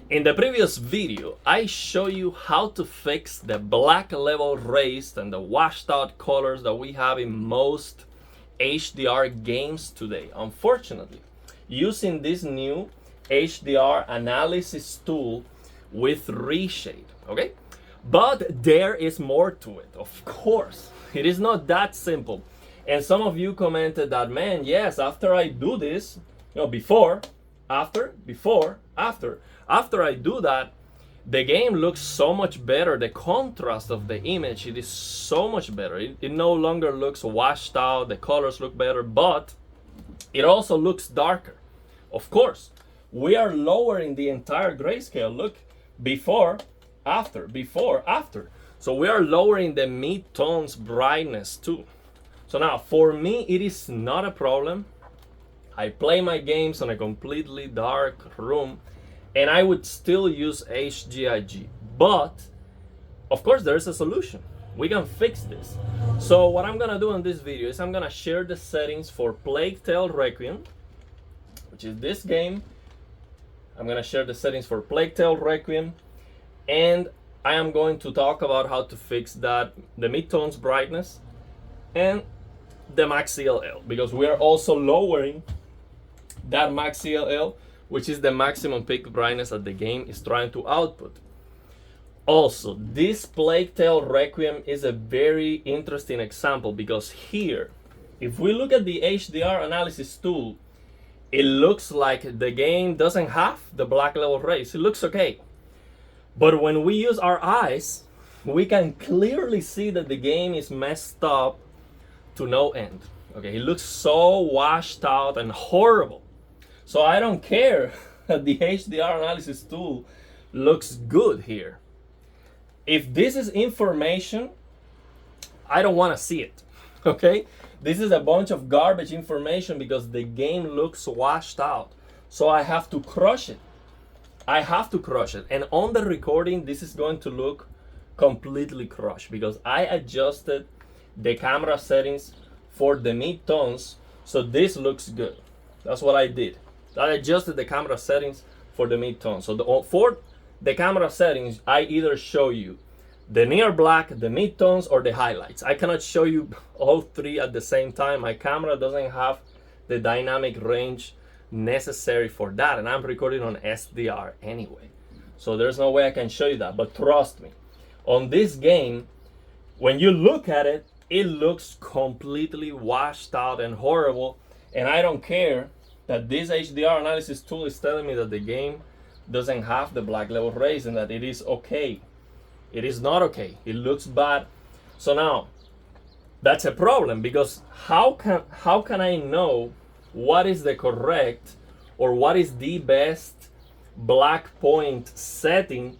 In the previous video, I show you how to fix the black level raised and the washed out colors that we have in most HDR games today. Unfortunately, using this new HDR analysis tool with Reshade, okay? But there is more to it, of course. It is not that simple. And some of you commented that, man, yes, after I do this, before, after, before, after. After I do that, the game looks so much better. The contrast of the image, it is so much better. It no longer looks washed out. The colors look better, but it also looks darker. Of course, we are lowering the entire grayscale. Look, before, after, before, after. So we are lowering the mid-tones brightness too. So now, for me, it is not a problem. I play my games on a completely dark room, and I would still use HGIG. But, of course, there's a solution. We can fix this. So what I'm gonna do in this video is I'm gonna share the settings for Plague Tale Requiem, which is this game. I'm gonna share the settings for Plague Tale Requiem, and I am going to talk about how to fix that, the mid-tones brightness, and the max CLL, because we are also lowering that max CLL, which is the maximum peak brightness that the game is trying to output. Also, this Plague Tale Requiem is a very interesting example, because here, if we look at the HDR analysis tool, it looks like the game doesn't have the black level rays. It looks okay. But when we use our eyes, we can clearly see that the game is messed up to no end. Okay, it looks so washed out and horrible. So I don't care that the HDR analysis tool looks good here. If this is information, I don't want to see it. Okay, this is a bunch of garbage information because the game looks washed out. So I have to crush it. I have to crush it. And on the recording, this is going to look completely crushed because I adjusted the camera settings for the mid-tones, so this looks good. That's what I did. I adjusted the camera settings for the mid-tones. So for the camera settings, I either show you the near black, the mid-tones, or the highlights. I cannot show you all three at the same time. My camera doesn't have the dynamic range necessary for that, and I'm recording on SDR anyway. So there's no way I can show you that, but trust me, on this game, when you look at it, it looks completely washed out and horrible, and I don't care that this HDR analysis tool is telling me that the game doesn't have the black level rays and that it is okay. It is not okay. It looks bad. So now, that's a problem, because how can I know what is the correct or what is the best black point setting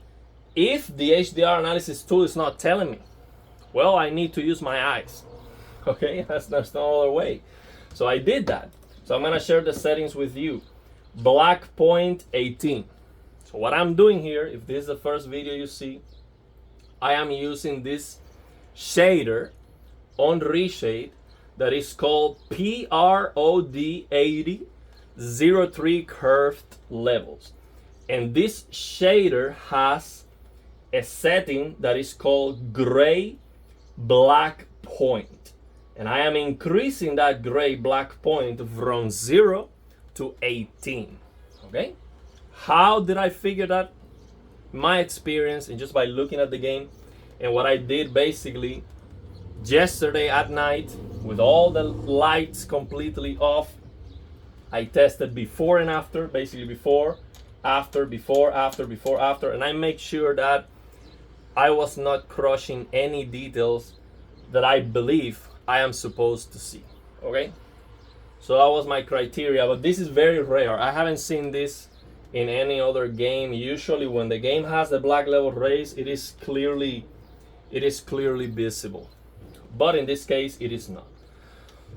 if the HDR analysis tool is not telling me? Well, I need to use my eyes. Okay, there's no other way. So I did that. So I'm gonna share the settings with you. Black point 18. So what I'm doing here, if this is the first video you see, I am using this shader on Reshade that is called PROD 8003 curved levels. And this shader has a setting that is called gray black point, and I am increasing that gray black point from 0 to 18. Okay, how did I figure that? My experience, and just by looking at the game, and what I did basically yesterday at night with all the lights completely off, I tested before and after, basically before, after, before, after, before, after, and I make sure that I was not crushing any details that I believe I am supposed to see. Okay, so that was my criteria, but this is very rare. I haven't seen this in any other game. Usually when the game has the black level rays, it is clearly visible, but in this case it is not.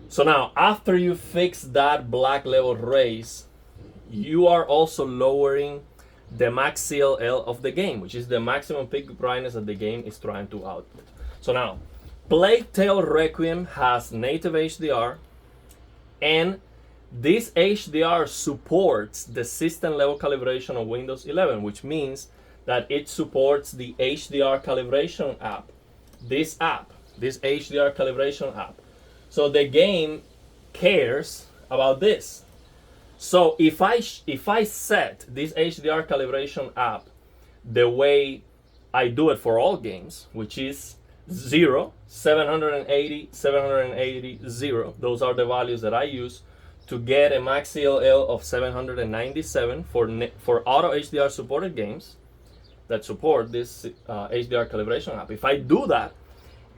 So now, after you fix that black level rays, you are also lowering the max CLL of the game, which is the maximum peak brightness that the game is trying to output. So now, Plague Tale Requiem has native HDR, and This HDR supports the system level calibration of Windows 11, which means that it supports the HDR calibration app. This HDR calibration app. So the game cares about this. So if I set this HDR calibration app the way I do it for all games, which is 0, 780, 780, 0. Those are the values that I use to get a max CLL of 797 for auto HDR supported games that support this HDR calibration app. If I do that,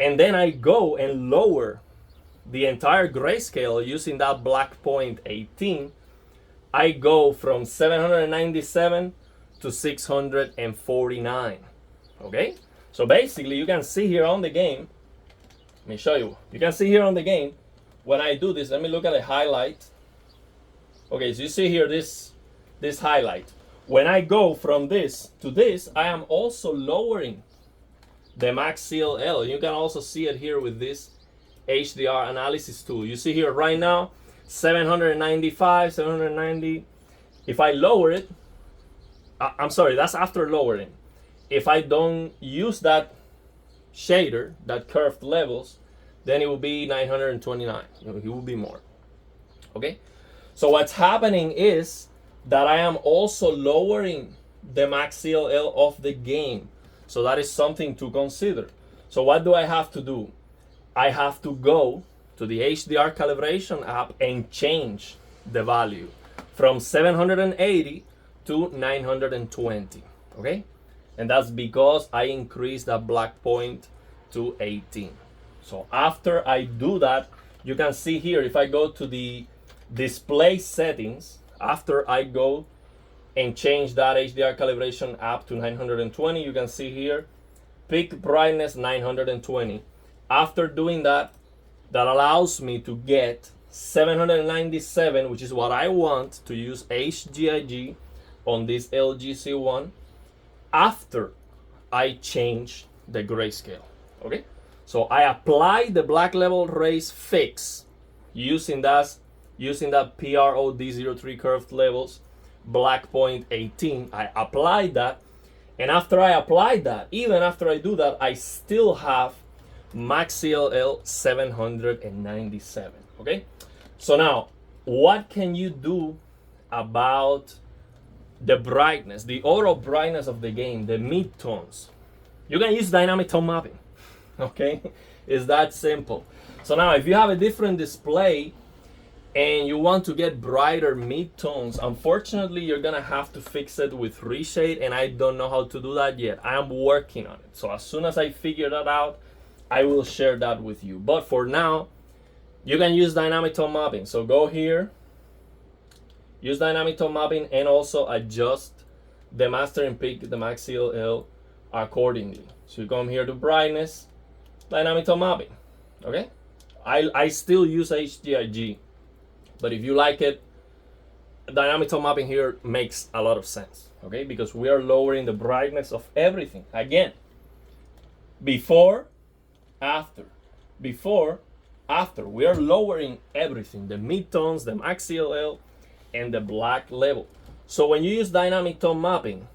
and then I go and lower the entire grayscale using that black point 18, I go from 797 to 649. Okay? So basically, you can see here on the game, let me show you. You can see here on the game, when I do this, let me look at the highlight. Okay, so you see here this highlight. When I go from this to this, I am also lowering the max CLL. You can also see it here with this HDR analysis tool. You see here right now, 795, 790. If I lower it, I'm sorry, that's after lowering. If I don't use that shader, that curved levels, then it will be 929. It will be more. Okay? So what's happening is that I am also lowering the max CLL of the game. So that is something to consider. So what do I have to do? I have to go to the HDR calibration app and change the value from 780 to 920. Okay? And that's because I increased that black point to 18. So after I do that, you can see here, if I go to the display settings, after I go and change that HDR calibration app to 920, you can see here, peak brightness 920. After doing that, that allows me to get 797, which is what I want to use HGIG on this LG C1 after I change the grayscale. Okay, so I apply the black level raise fix using that PRO D03 curved levels black point 18. I applied that, and after I applied that, even after I do that, I still have max CLL 797. Okay, so now what can you do about the brightness, the auto brightness of the game, the midtones? You can use dynamic tone mapping. Okay, it's that simple. So now if you have a different display and you want to get brighter midtones, unfortunately you're gonna have to fix it with Reshade, and I don't know how to do that yet. I am working on it. So as soon as I figure that out, I will share that with you. But for now, you can use dynamic tone mapping. So go here, use dynamic tone mapping, and also adjust the master and peak, the max CLL accordingly. So you come here to brightness, dynamic tone mapping. Okay, I still use HGIG, but if you like it, dynamic tone mapping here makes a lot of sense. Okay, because we are lowering the brightness of everything. Again, before, after, before, after, we are lowering everything, the midtones, the max CLL, and the black level. So when you use dynamic tone mapping,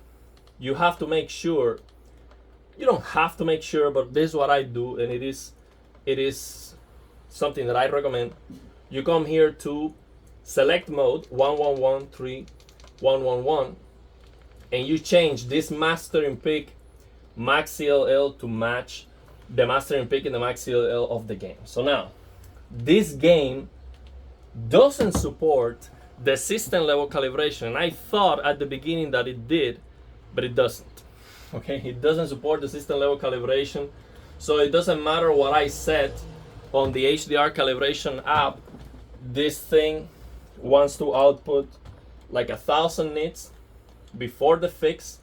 you have to make sure, you don't have to make sure, but this is what I do, and it is something that I recommend. You come here to select mode 11131111, and you change this master and peak max CLL to match the master and peak and the max CLL of the game. So now this game doesn't support the system level calibration, and I thought at the beginning that it did, but it doesn't. Okay, it doesn't support the system level calibration, so it doesn't matter what I set on the HDR calibration app. This thing wants to output like 1,000 nits before the fix,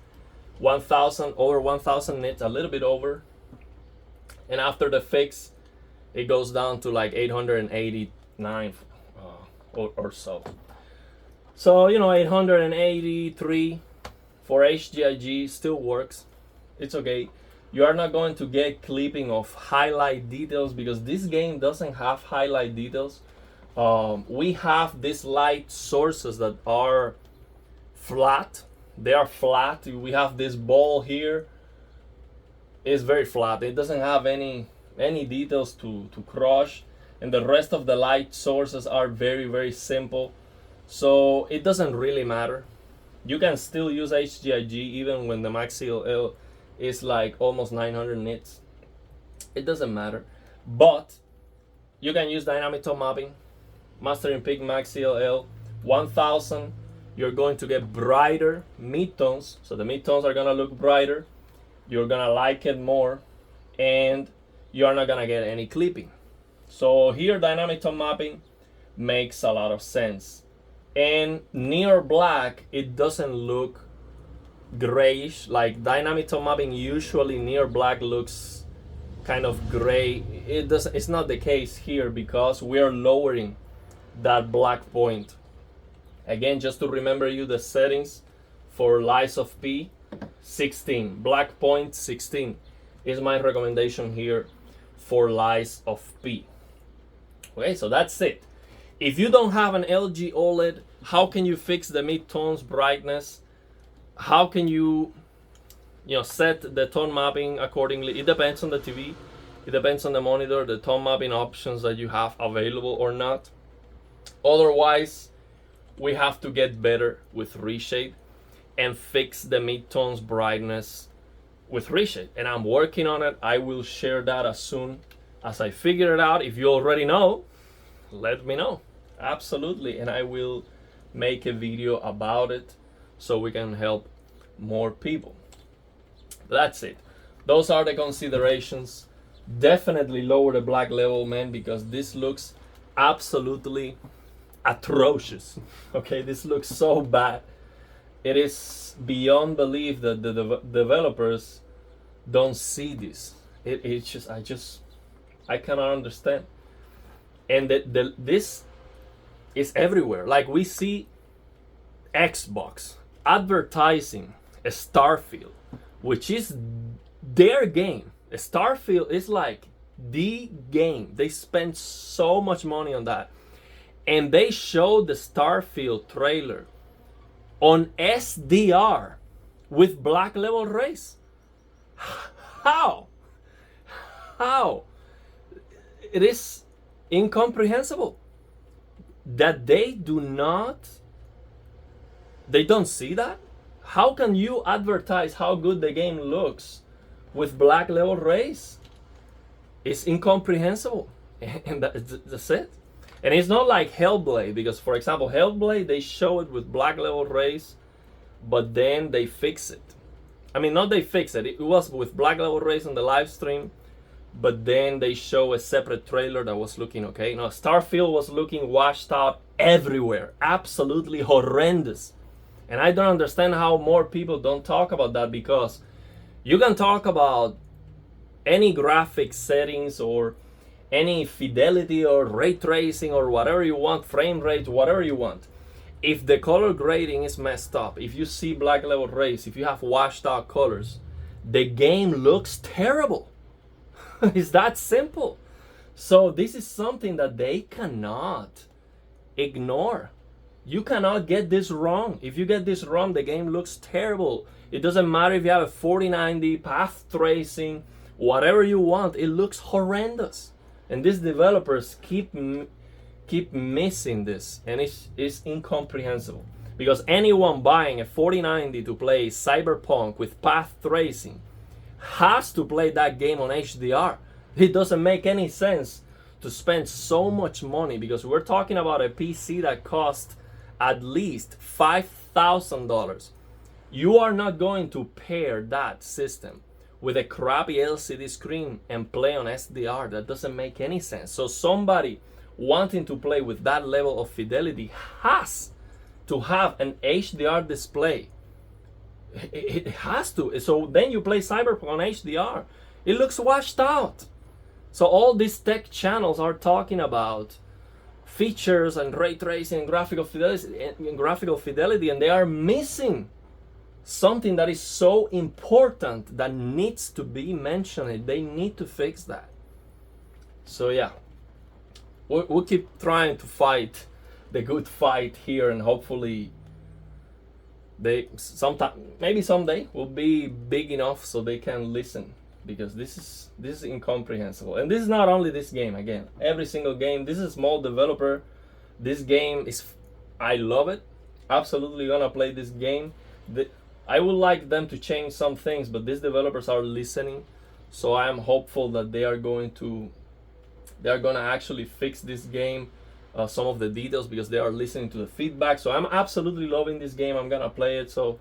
1,000, over 1,000 nits, a little bit over, and after the fix it goes down to like 889 or so. So, you know, 883 for HGIG still works. It's okay. You are not going to get clipping of highlight details because this game doesn't have highlight details, We have these light sources that are flat. They are flat. We have this ball here. It's very flat. It doesn't have any details to crush, and the rest of the light sources are very simple. So it doesn't really matter. You can still use HDIG even when the max CLL is like almost 900 nits. It doesn't matter. But you can use dynamic tone mapping, mastering peak max CLL 1000. You're going to get brighter midtones, so the midtones are gonna look brighter. You're gonna like it more, and you're not gonna get any clipping. So here dynamic tone mapping makes a lot of sense. And near black, it doesn't look grayish. Like dynamic tone mapping, usually near black looks kind of gray. It's not the case here because we're lowering that black point. Again, just to remember you the settings for lights of P, 16, black point 16 is my recommendation here for lights of P. Okay, so that's it. If you don't have an LG OLED, how can you fix the mid-tones brightness? How can you set the tone mapping accordingly? It depends on the TV. It depends on the monitor, the tone mapping options that you have available or not. Otherwise, we have to get better with Reshade and fix the mid-tones brightness with Reshade. And I'm working on it. I will share that as soon as I figure it out. If you already know, let me know. Absolutely. And I will make a video about it so we can help more people. That's it. Those are the considerations. Definitely lower the black level, man, because this looks absolutely atrocious. Okay, this looks so bad. It is beyond belief that the developers don't see this. I cannot understand. And this is everywhere. Like we see Xbox advertising a Starfield, which is their game. Starfield is like the game. They spend so much money on that. And they showed the Starfield trailer on SDR with black level rays. How? It is incomprehensible that they don't see that. How can you advertise how good the game looks with black level rays? It's incomprehensible. And that's it. And it's not like Hellblade, because for example, Hellblade, they show it with black level rays, but then they fix it. I mean, not they fix it. It was with black level rays on the live stream, but then they show a separate trailer that was looking okay. Now, Starfield was looking washed out everywhere. Absolutely horrendous. And I don't understand how more people don't talk about that, because you can talk about any graphic settings or any fidelity or ray tracing or whatever you want, frame rate, whatever you want. If the color grading is messed up, if you see black level rays, if you have washed out colors, the game looks terrible. It's that simple. So this is something that they cannot ignore. You cannot get this wrong. If you get this wrong, the game looks terrible. It doesn't matter if you have a 4090, path tracing, whatever you want, it looks horrendous. And these developers keep missing this, and it's incomprehensible. Because anyone buying a 4090 to play Cyberpunk with path tracing has to play that game on HDR. It doesn't make any sense to spend so much money, because we're talking about a PC that costs at least $5,000. You are not going to pair that system with a crappy LCD screen and play on SDR. That doesn't make any sense. So somebody wanting to play with that level of fidelity has to have an HDR display. It has to. So then you play Cyberpunk on HDR. It looks washed out. So all these tech channels are talking about features and ray tracing and graphical fidelity, and they are missing something that is so important that needs to be mentioned. They need to fix that. So yeah, we'll keep trying to fight the good fight here, and hopefully they sometime, maybe someday, will be big enough so they can listen, because this is incomprehensible. And this is not only this game. Again, every single game. This is a small developer. This game is, I love it. Absolutely gonna play this game. I would like them to change some things, but these developers are listening, so I am hopeful that they are gonna actually fix this game, some of the details, because they are listening to the feedback. So I'm absolutely loving this game. I'm gonna play it. So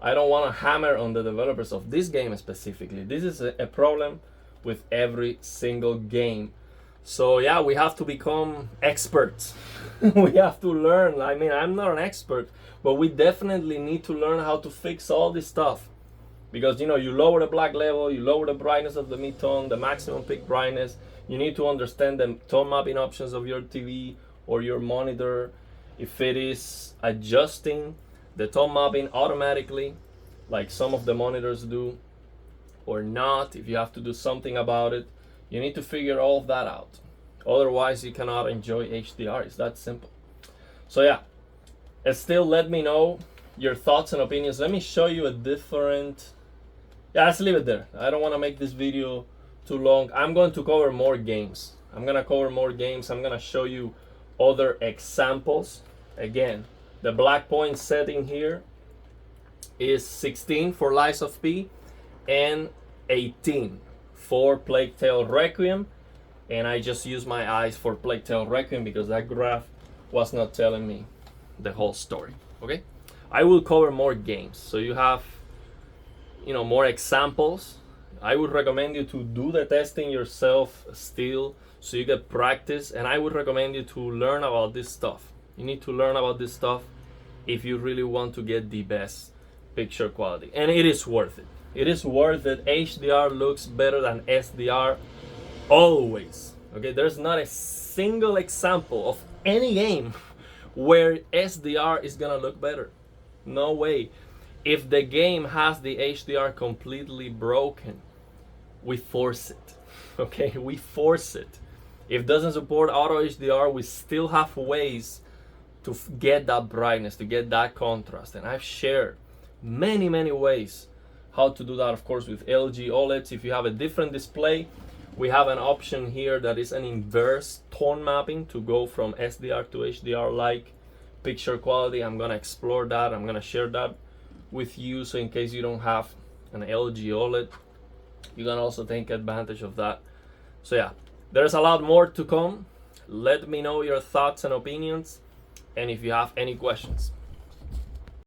I don't want to hammer on the developers of this game specifically. This is a problem with every single game. So yeah, we have to become experts. We have to learn. I mean, I'm not an expert, but we definitely need to learn how to fix all this stuff. Because, you know, you lower the black level, you lower the brightness of the mid-tone, the maximum peak brightness. You need to understand the tone mapping options of your TV or your monitor. If it is adjusting the tone mapping automatically, like some of the monitors do, or not, if you have to do something about it, you need to figure all of that out. Otherwise, you cannot enjoy HDR. It's that simple. So yeah, still let me know your thoughts and opinions. Let me show you a different... Yeah, let's leave it there. I don't want to make this video too long. I'm going to cover more games. I'm going to show you other examples. Again, the black point setting here is 16 for Lies of P and 18 for Plague Tale Requiem. And I just use my eyes for Plague Tale Requiem because that graph was not telling me the whole story. Okay, I will cover more games, so you have, you know, more examples. I would recommend you to do the testing yourself still, so you get practice. And I would recommend you to learn about this stuff. You need to learn about this stuff if you really want to get the best picture quality, and it is worth it. It is worth it. HDR looks better than SDR always. Okay, there's not a single example of any game where SDR is gonna look better. No way. If the game has the HDR completely broken, we force it. Okay, we force it. If it doesn't support auto HDR, we still have ways to get that brightness, to get that contrast. And I've shared many ways how to do that, of course, with LG OLEDs. If you have a different display, we have an option here that is an inverse tone mapping to go from SDR to HDR like picture quality. I'm gonna explore that. I'm gonna share that with you, so in case you don't have an LG OLED, you can also take advantage of that. So yeah, there's a lot more to come. Let me know your thoughts and opinions, and if you have any questions.